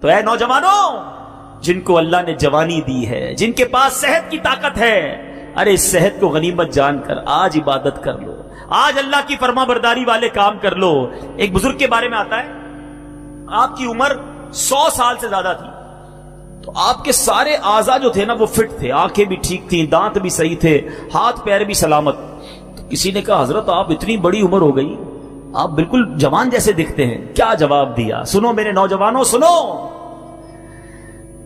تو اے نوجوانوں جن کو اللہ نے جوانی دی ہے، جن کے پاس صحت کی طاقت ہے، ارے اس صحت کو غنیمت جان کر آج عبادت کر لو، آج اللہ کی فرما برداری والے کام کر لو۔ ایک بزرگ کے بارے میں آتا ہے، آپ کی عمر 100 سال سے زیادہ تھی، تو آپ کے سارے اعضاء جو تھے نا وہ فٹ تھے، آنکھیں بھی ٹھیک تھیں، دانت بھی صحیح تھے، ہاتھ پیر بھی سلامت۔ تو کسی نے کہا حضرت آپ اتنی بڑی عمر ہو گئی، آپ بالکل جوان جیسے دکھتے ہیں، کیا جواب دیا؟ سنو میرے نوجوانوں سنو،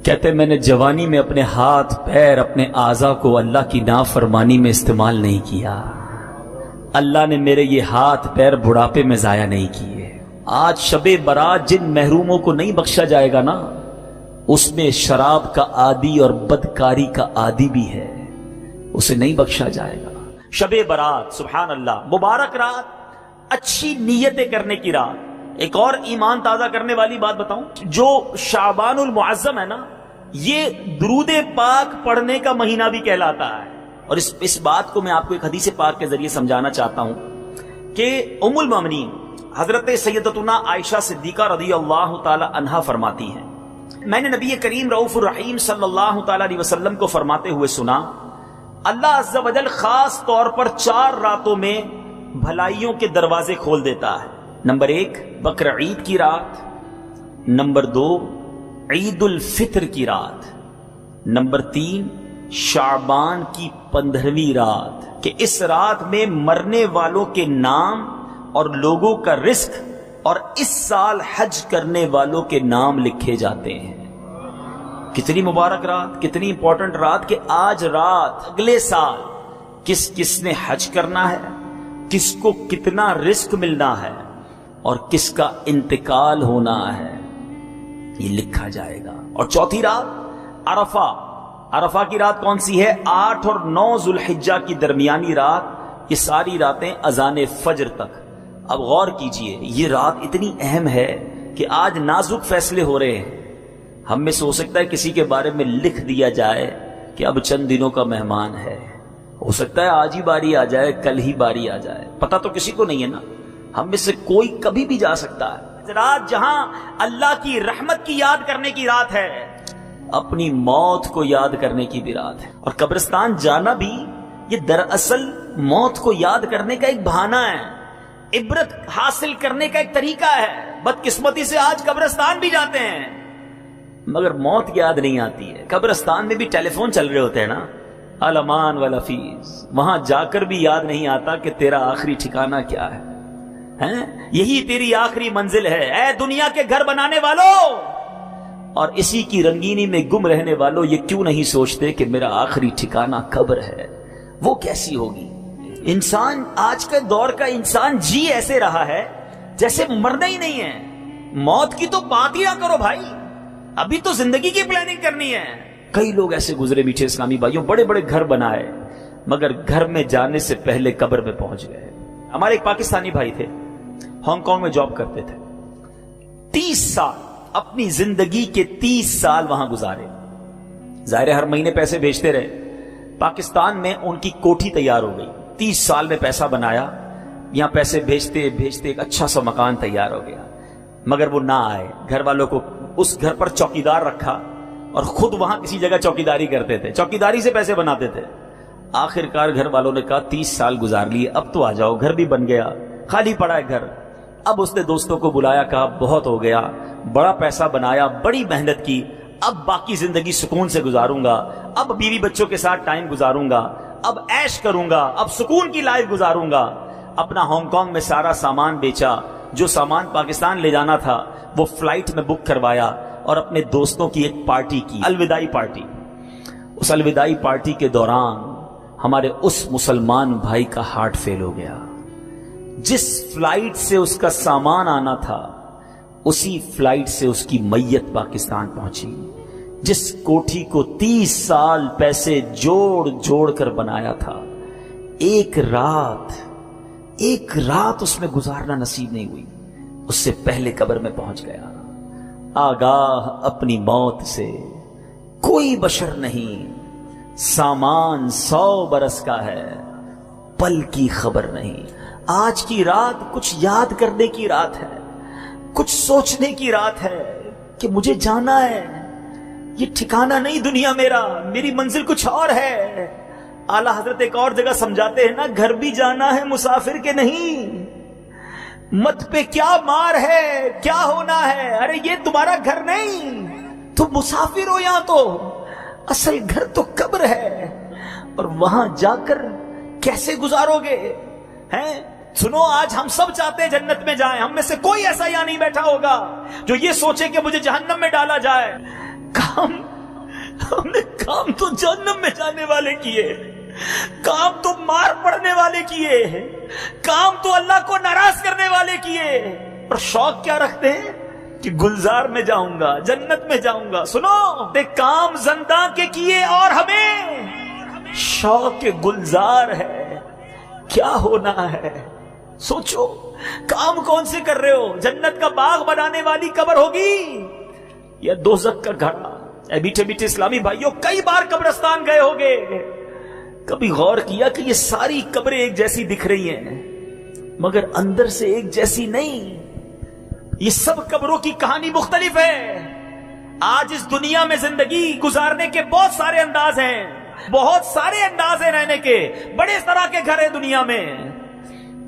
کہتے میں نے جوانی میں اپنے ہاتھ پیر اپنے اعضاء کو اللہ کی نافرمانی میں استعمال نہیں کیا، اللہ نے میرے یہ ہاتھ پیر بڑھاپے میں ضائع نہیں کیے۔ آج شب برات جن محروموں کو نہیں بخشا جائے گا نا، اس میں شراب کا عادی اور بدکاری کا عادی بھی ہے، اسے نہیں بخشا جائے گا۔ شب برات سبحان اللہ، مبارک رات، اچھی نیتیں کرنے کی رات۔ ایک اور ایمان تازہ کرنے والی بات بتاؤں، جو شعبان المعظم ہے نا، یہ درود پاک پڑھنے کا مہینہ بھی کہلاتا ہے۔ اور اس بات کو میں آپ کو ایک حدیث پاک کے ذریعے سمجھانا چاہتا ہوں کہ ام المومنین حضرت سیدتنا عائشہ صدیقہ رضی اللہ تعالی عنہا فرماتی ہیں، میں نے نبی کریم رؤوف الرحیم صلی اللہ تعالی علیہ وسلم کو فرماتے ہوئے سنا، اللہ عز و جل خاص طور پر 4 راتوں میں بھلائیوں کے دروازے کھول دیتا ہے۔ نمبر 1 بقر عید کی رات، نمبر 2 عید الفطر کی رات، نمبر 3 شعبان کی 15ویں رات، کہ اس رات میں مرنے والوں کے نام اور لوگوں کا رزق اور اس سال حج کرنے والوں کے نام لکھے جاتے ہیں۔ کتنی مبارک رات، کتنی امپورٹنٹ رات، کہ آج رات اگلے سال کس کس نے حج کرنا ہے، کس کو کتنا رزق ملنا ہے اور کس کا انتقال ہونا ہے، یہ لکھا جائے گا۔ اور چوتھی رات عرفہ، عرفہ کی رات کون سی ہے؟ 8 اور 9 ذوالحجہ کی درمیانی رات، یہ ساری راتیں اذان فجر تک۔ اب غور کیجئے، یہ رات اتنی اہم ہے کہ آج نازک فیصلے ہو رہے ہیں۔ ہم میں سے ہو سکتا ہے کسی کے بارے میں لکھ دیا جائے کہ اب چند دنوں کا مہمان ہے، ہو سکتا ہے آج ہی باری آ جائے، کل ہی باری آ جائے، پتہ تو کسی کو نہیں ہے نا، ہم میں سے کوئی کبھی بھی جا سکتا ہے۔ رات جہاں اللہ کی رحمت کی یاد کرنے کی رات ہے، اپنی موت کو یاد کرنے کی بھی رات ہے۔ اور قبرستان جانا بھی یہ دراصل موت کو یاد کرنے کا ایک بہانہ ہے، عبرت حاصل کرنے کا ایک طریقہ ہے۔ بدقسمتی سے آج قبرستان بھی جاتے ہیں مگر موت یاد نہیں آتی ہے۔ قبرستان میں بھی ٹیلی فون چل رہے ہوتے ہیں نا، الامان والافیز، وہاں جا کر بھی یاد نہیں آتا کہ تیرا آخری ٹھکانہ کیا ہے، یہی تیری آخری منزل ہے۔ اے دنیا کے گھر بنانے والوں اور اسی کی رنگینی میں گم رہنے والوں، یہ کیوں نہیں سوچتے کہ میرا آخری ٹھکانہ قبر ہے، وہ کیسی ہوگی؟ انسان آج کے دور کا انسان جی ایسے رہا ہے جیسے مرنا ہی نہیں ہے۔ موت کی تو بات ہی نہ کرو بھائی، ابھی تو زندگی کی پلاننگ کرنی ہے۔ کئی لوگ ایسے گزرے میٹھے اسلامی بھائیوں، بڑے بڑے گھر بنائے مگر گھر میں جانے سے پہلے قبر میں پہنچ گئے۔ ہمارے ایک پاکستانی بھائی تھے، ہانگ کانگ میں جاب کرتے تھے، 30 سال اپنی زندگی کے 30 سال وہاں گزارے۔ ظاہر ہر مہینے پیسے بھیجتے رہے، پاکستان میں ان کی کوٹھی تیار ہو گئی، 30 سال میں پیسہ بنایا، یہاں پیسے بھیجتے بھیجتے ایک اچھا سا مکان تیار ہو گیا، مگر وہ نہ آئے۔ گھر والوں کو اس گھر پر چوکیدار رکھا اور خود وہاں کسی جگہ چوکیداری کرتے تھے، چوکیداری سے پیسے بناتے تھے۔ آخر کار گھر والوں نے کہا 30 سال گزار لیے، اب تو آ جاؤ، گھر بھی بن گیا، خالی پڑا ہے گھر۔ اب اس نے دوستوں کو بلایا، کہا بہت ہو گیا، بڑا پیسہ بنایا، بڑی محنت کی، اب باقی زندگی سکون سے گزاروں گا، اب بیوی بچوں کے ساتھ ٹائم گزاروں گا، اب عیش کروں گا، اب سکون کی لائف گزاروں گا۔ اپنا ہانگ کانگ میں سارا سامان بیچا، جو سامان پاکستان لے جانا تھا وہ فلائٹ میں بک کروایا اور اپنے دوستوں کی ایک پارٹی کی، الوداعی پارٹی۔ اس الوداعی پارٹی کے دوران ہمارے اس مسلمان بھائی کا ہارٹ فیل ہو گیا۔ جس فلائٹ سے اس کا سامان آنا تھا اسی فلائٹ سے اس کی میت پاکستان پہنچی۔ جس کوٹھی کو 30 سال پیسے جوڑ جوڑ کر بنایا تھا، ایک رات اس میں گزارنا نصیب نہیں ہوئی، اس سے پہلے قبر میں پہنچ گیا۔ آگاہ اپنی موت سے کوئی بشر نہیں، سامان 100 برس کا ہے، پل کی خبر نہیں۔ آج کی رات کچھ یاد کرنے کی رات ہے، کچھ سوچنے کی رات ہے کہ مجھے جانا ہے, یہ ٹھکانہ نہیں دنیا میرا, میری منزل کچھ اور ہے. اعلیٰ حضرت ایک اور جگہ سمجھاتے ہیں نا, گھر بھی جانا ہے مسافر کے نہیں, مت پہ کیا مار ہے, کیا ہونا ہے, ارے یہ تمہارا گھر نہیں, تم مسافر ہو یہاں, تو اصل گھر تو قبر ہے, اور وہاں جا کر کیسے گزارو گے ہیں. سنو, آج ہم سب چاہتے ہیں جنت میں جائیں, ہم میں سے کوئی ایسا یہاں نہیں بیٹھا ہوگا جو یہ سوچے کہ مجھے جہنم میں ڈالا جائے. ہم نے کام تو جہنم میں جانے والے کیے, کام تو مار پڑنے والے کیے, کام تو اللہ کو ناراض کرنے والے کیے, اور شوق کیا رکھتے ہیں کہ گلزار میں جاؤں گا, جنت میں جاؤں گا. سنو, کام زندہ کے کیے اور ہمیں شوق گلزار ہے, کیا ہونا ہے سوچو. کام کون سے کر رہے ہو, جنت کا باغ بنانے والی قبر ہوگی یا دوزخ کا گھڑا؟ اے میٹھے میٹھے اسلامی بھائیوں, کئی بار قبرستان گئے ہوگے, کبھی غور کیا کہ یہ ساری قبریں ایک جیسی دکھ رہی ہیں مگر اندر سے ایک جیسی نہیں. یہ سب قبروں کی کہانی مختلف ہے. آج اس دنیا میں زندگی گزارنے کے بہت سارے انداز ہیں, بہت سارے انداز ہیں رہنے کے, بڑے طرح کے گھر ہیں دنیا میں,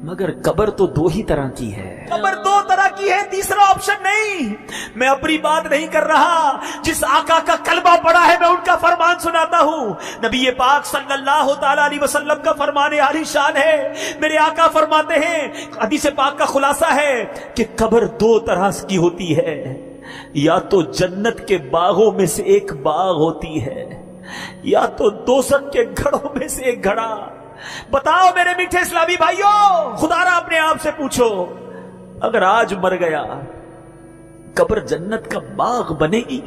مگر قبر تو دو ہی طرح کی ہے. قبر دو طرح کی ہے, تیسرا آپشن نہیں. میں اپنی بات نہیں کر رہا, جس آقا کا کلمہ پڑا ہے میں ان کا فرمان سناتا ہوں. نبی پاک صلی اللہ تعالی علیہ وسلم کا فرمان عالی شان ہے. میرے آقا فرماتے ہیں, حدیث پاک کا خلاصہ ہے کہ قبر دو طرح کی ہوتی ہے, یا تو جنت کے باغوں میں سے ایک باغ ہوتی ہے, یا تو دوزخ کے گھڑوں میں سے ایک گھڑا. بتاؤ میرے میٹھے اسلامی بھائیوں, خدا را اپنے آپ سے پوچھو, اگر آج مر گیا قبر جنت کا باغ بنے گی؟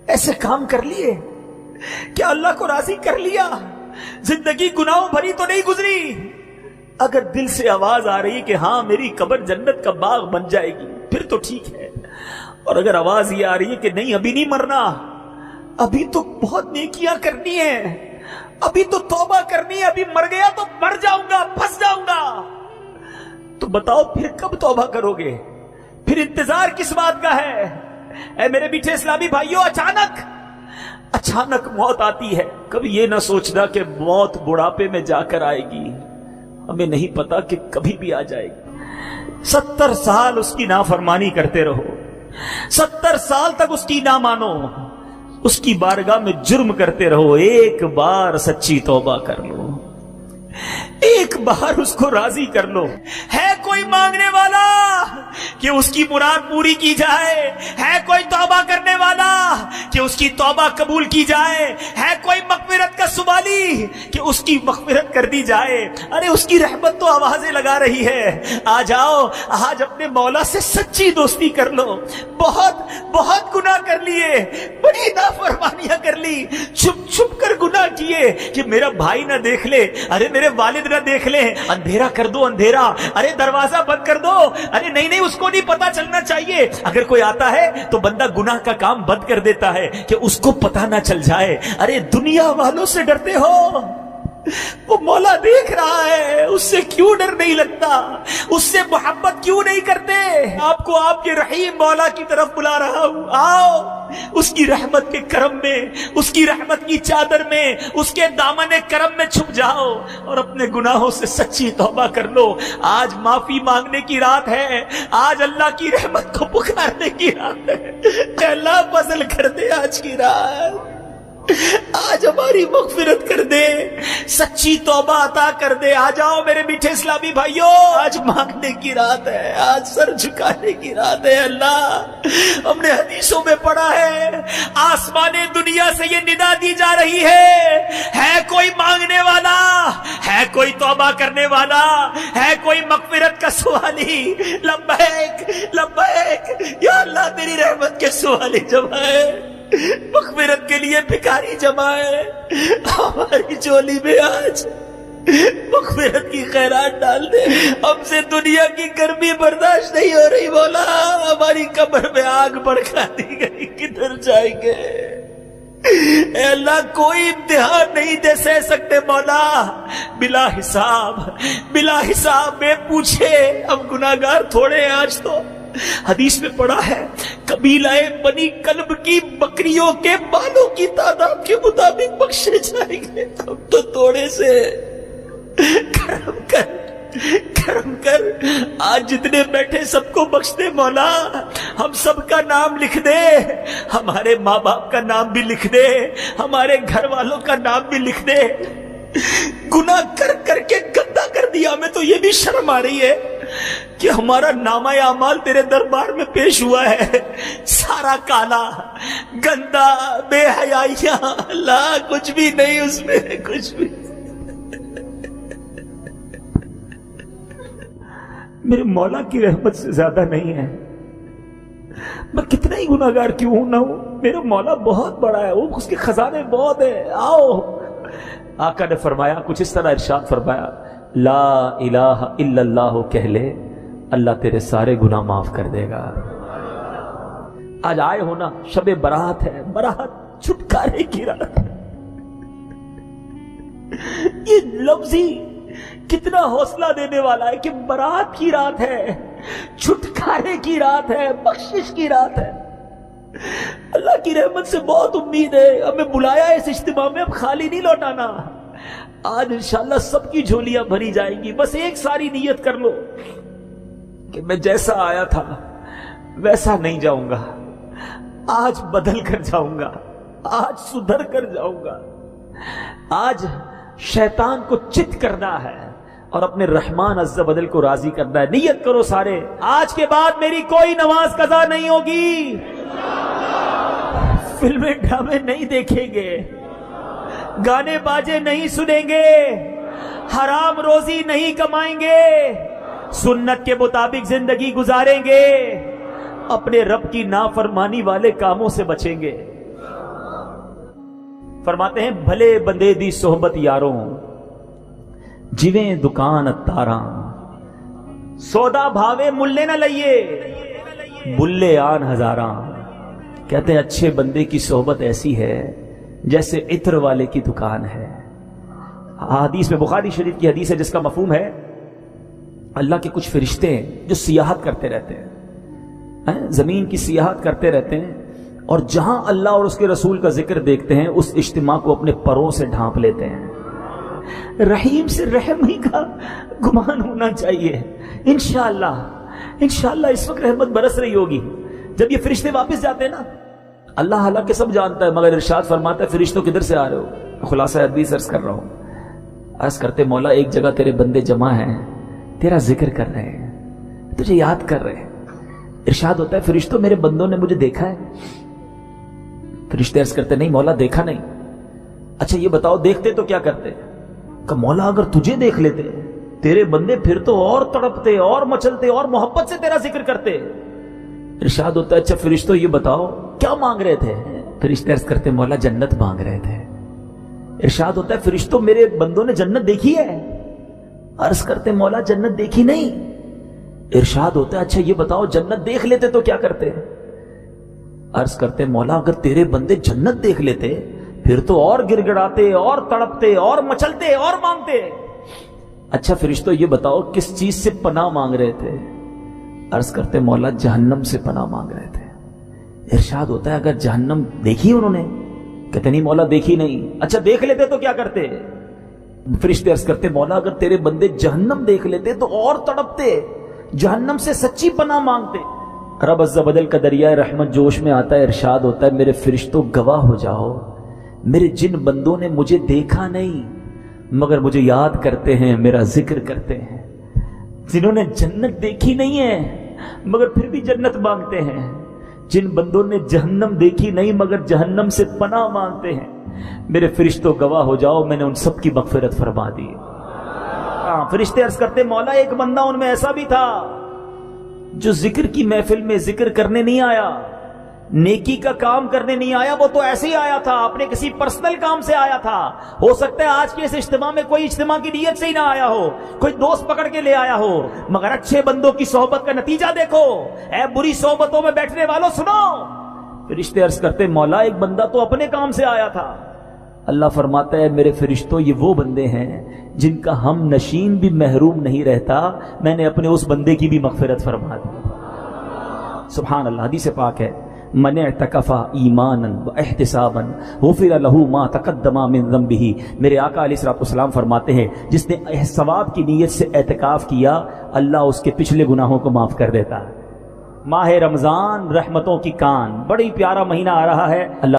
ایسے کام کر لیے, کیا اللہ کو راضی کر لیا, زندگی گناہوں بھری تو نہیں گزری. اگر دل سے آواز آ رہی کہ ہاں میری قبر جنت کا باغ بن جائے گی پھر تو ٹھیک ہے, اور اگر آواز یہ آ رہی ہے کہ نہیں ابھی نہیں مرنا, ابھی تو بہت نیکیاں کرنی ہیں, ابھی تو توبہ کرنی ہے, ابھی مر گیا تو مر جاؤں گا, پھنس جاؤں گا, تو بتاؤ پھر کب توبہ کرو گے, پھر انتظار کس بات کا ہے؟ اے میرے میٹھے اسلامی بھائیوں, اچانک موت آتی ہے. کبھی یہ نہ سوچنا کہ موت بڑھاپے میں جا کر آئے گی, ہمیں نہیں پتا کہ کبھی بھی آ جائے گی. 70 سال اس کی نافرمانی کرتے رہو, 70 سال تک اس کی نہ مانو, اس کی بارگاہ میں جرم کرتے رہو, ایک بار سچی توبہ کر لو, ایک بار اس کو راضی کر لو. ہے کوئی مانگنے والا کہ اس کی مراد پوری کی جائے, ہے کوئی توبہ کرنے والا کہ اس کی توبہ قبول کی جائے, ہے کوئی مغفرت کا سوالی کہ اس کی مغفرت کر دی جائے. ارے اس کی رحمت تو آوازیں لگا رہی ہے, آ جاؤ آج اپنے مولا سے سچی دوستی کر لو. بہت گناہ کر لیے, بڑی نافرمانیاں کر لی, چھپ چھپ کر گناہ کیے کہ میرا بھائی نہ دیکھ لے, ارے میرے والد نہ دیکھ لے, اندھیرا کر دو اندھیرا, ارے دروازہ بند کر دو, ارے نہیں اس کو نہیں پتا چلنا چاہیے. اگر کوئی آتا ہے تو بندہ گناہ کا کام بند کر دیتا ہے کہ اس کو پتا نہ چل جائے. ارے دنیا والوں سے ڈرتے ہو, وہ مولا دیکھ رہا ہے, اس سے کیوں ڈر نہیں لگتا, اس سے محبت کیوں نہیں کرتے؟ آپ کو آپ کے رحیم مولا کی طرف بلا رہا ہوں, آؤ اس کی رحمت کے کرم میں, اس کی رحمت کی چادر میں, اس کے دامن کرم میں چھپ جاؤ اور اپنے گناہوں سے سچی توبہ کر لو. آج معافی مانگنے کی رات ہے, آج اللہ کی رحمت کو پکارنے کی رات ہے. اللہ فضل کر دے آج کی رات, آج ہماری مغفرت کر دے, سچی توبہ عطا کر دے. آ جاؤ میرے میٹھے اسلامی بھائیوں, آج مانگنے کی رات ہے, آج سر جھکانے کی رات ہے. اللہ, ہم نے حدیثوں میں پڑھا ہے, آسمان دنیا سے یہ ندا دی جا رہی ہے کوئی مانگنے والا, ہے کوئی توبہ کرنے والا, ہے کوئی مغفرت کا سوالی؟ لبیک لبیک, یا اللہ تیری رحمت کے سوالی جمع ہے, مغفرت کے لیے بھکاری جمع ہے. ہماری جولی میں آج مغفرت کی خیرات ڈال دے. ہم سے دنیا کی گرمی برداشت نہیں ہو رہی مولا, ہماری قبر میں آگ بھڑکا دی گئی, کدھر جائیں گے؟ اے اللہ, کوئی امتحان نہیں دے سہ سکتے مولا, بلا حساب بے پوچھے. ہم گناہگار تھوڑے ہیں, آج تو حدیث میں پڑھا ہے قبیلہ بنی کلب کی بکریوں کے بالوں کی تعداد کے مطابق بخشے جائیں گے. ہم تو تھوڑے سے. کرم کر آج جتنے بیٹھے سب کو بخش دے مولا. ہم سب کا نام لکھ دے, ہمارے ماں باپ کا نام بھی لکھ دے, ہمارے گھر والوں کا نام بھی لکھ دے. گناہ کر کر کے گندا کر دیا. ہمیں تو یہ بھی شرم آ رہی ہے کہ ہمارا نامہ اعمال تیرے دربار میں پیش ہوا ہے, سارا کالا گندا بے حیائیاں. اللہ کچھ بھی نہیں اس میں, کچھ بھی. میرے مولا کی رحمت سے زیادہ نہیں ہے. میں کتنا ہی گناہگار کیوں نہ ہوں, میرا مولا بہت بڑا ہے, وہ اس کے خزانے بہت ہیں. آؤ. آقا نے فرمایا کچھ اس طرح ارشاد فرمایا لا الہ الا اللہ کہہ لے, اللہ تیرے سارے گناہ معاف کر دے گا. آج آئے ہو نا, شب برات ہے, برات چھٹکارے کی رات. یہ لفظ ہی کتنا حوصلہ دینے والا ہے کہ برات کی رات ہے, چھٹکارے کی رات ہے, بخشش کی رات ہے. اللہ کی رحمت سے بہت امید ہے. ہمیں بلایا اس اجتماع میں, اب خالی نہیں لوٹانا. آج انشاءاللہ سب کی جھولیاں بھری جائیں گی. بس ایک ساری نیت کر لو کہ میں جیسا آیا تھا ویسا نہیں جاؤں گا, آج بدل کر جاؤں گا, آج سدھر کر جاؤں گا. آج شیطان کو چت کرنا ہے اور اپنے رحمان عز و جل کو راضی کرنا ہے. نیت کرو سارے, آج کے بعد میری کوئی نماز قضا نہیں ہوگی, فلمیں ڈرامے نہیں دیکھیں گے, گانے باجے نہیں سنیں گے, حرام روزی نہیں کمائیں گے, سنت کے مطابق زندگی گزاریں گے, اپنے رب کی نافرمانی والے کاموں سے بچیں گے. فرماتے ہیں بھلے بندے دی صحبت یاروں, جویں دکان اتاراں, سودا بھاوے ملے نہ لئیے, بلے آن ہزاراں. کہتے ہیں اچھے بندے کی صحبت ایسی ہے جیسے عطر والے کی دکان ہے. حدیث میں, بخاری شریف کی حدیث ہے جس کا مفہوم ہے اللہ کے کچھ فرشتے ہیں جو سیاحت کرتے رہتے ہیں, زمین کی سیاحت کرتے رہتے ہیں, اور جہاں اللہ اور اس کے رسول کا ذکر دیکھتے ہیں اس اجتماع کو اپنے پروں سے ڈھانپ لیتے ہیں. رحیم سے رحم ہی کا گمان ہونا چاہیے. انشاءاللہ اس وقت رحمت برس رہی ہوگی. جب یہ فرشتے واپس جاتے ہیں نا, اللہ حالانکہ سب جانتا ہے, مگر ارشاد فرماتا ہے فرشتوں کدھر سے آ رہے ہو؟ خلاصہ حدیث عرض کر رہا ہوں. عرض کرتے مولا ایک جگہ تیرے بندے جمع ہیں, تیرا ذکر کر رہے ہیں, تجھے یاد کر رہے ہیں. ارشاد ہوتا ہے فرشتوں میرے بندوں نے مجھے دیکھا ہے؟ فرشتے عرض کرتے نہیں مولا دیکھا نہیں. اچھا یہ بتاؤ دیکھتے تو کیا کرتے؟ کہ مولا اگر تجھے دیکھ لیتے تیرے بندے پھر تو اور تڑپتے اور مچلتے اور محبت سے تیرا ذکر کرتے. ارشاد ہوتا ہے اچھا فرشتوں یہ بتاؤ کیا مانگ رہے تھے؟ فرشتے عرض کرتے مولا جنت مانگ رہے تھے. ارشاد ہوتا ہے فرشتوں میرے بندوں نے جنت دیکھی ہے؟ عرض کرتے مولا جنت دیکھی نہیں. ارشاد ہوتا ہے اچھا یہ بتاؤ جنت دیکھ لیتے تو کیا کرتے؟ عرض کرتے مولا اگر تیرے بندے جنت دیکھ لیتے پھر تو اور گر گڑاتے اور تڑپتے اور مچلتے اور مانگتے. اچھا فرشتوں یہ بتاؤ کس چیز سے پناہ مانگ رہے تھے؟ عرض کرتے مولا جہنم سے پناہ مانگ رہے تھے. ارشاد ہوتا ہے اگر جہنم دیکھی انہوں نے؟ کہتے نہیں مولا دیکھی نہیں. اچھا دیکھ لیتے تو کیا کرتے؟ فرشتے عرض کرتے مولا اگر تیرے بندے جہنم دیکھ لیتے تو اور تڑپتے, جہنم سے سچی پناہ مانگتے. رب عز و جل کا دریائے رحمت جوش میں آتا ہے. ارشاد ہوتا ہے میرے فرشتوں گواہ ہو جاؤ, میرے جن بندوں نے مجھے دیکھا نہیں مگر مجھے یاد کرتے ہیں, میرا ذکر کرتے ہیں, جنہوں نے جنت دیکھی نہیں ہے مگر پھر بھی جنت مانگتے ہیں, جن بندوں نے جہنم دیکھی نہیں مگر جہنم سے پناہ مانگتے ہیں, میرے فرشتوں گواہ ہو جاؤ میں نے ان سب کی مغفرت فرما دی. فرشتے عرض کرتے مولا ایک بندہ ان میں ایسا بھی تھا جو ذکر کی محفل میں ذکر کرنے نہیں آیا, نیکی کا کام کرنے نہیں آیا, وہ تو ایسے ہی آیا تھا, اپنے کسی پرسنل کام سے آیا تھا. ہو سکتا ہے آج کے اس اجتماع میں کوئی اجتماع کی نیت سے ہی نہ آیا ہو, کوئی دوست پکڑ کے لے آیا ہو, مگر اچھے بندوں کی صحبت کا نتیجہ دیکھو. اے بری صحبتوں میں بیٹھنے والوں سنو. فرشتے عرض کرتے مولا ایک بندہ تو اپنے کام سے آیا تھا. اللہ فرماتا ہے میرے فرشتوں یہ وہ بندے ہیں جن کا ہم نشین بھی محروم نہیں رہتا, میں نے اپنے اس بندے کی بھی مغفرت فرما دی. سبحان اللہ، حدیث پاک ہے، من اعتکف ایمانا واحتسابا غفر له ما تقدم من ذنبه۔ میرے آقا علیہ الصلوۃ والسلام فرماتے ہیں جس نے ثواب کی نیت سے اعتکاف کیا اللہ اس کے پچھلے گناہوں کو معاف کر دیتا ہے۔ ماہ رمضان رحمتوں کی کان، بڑی پیارا مہینہ آ رہا ہے، اللہ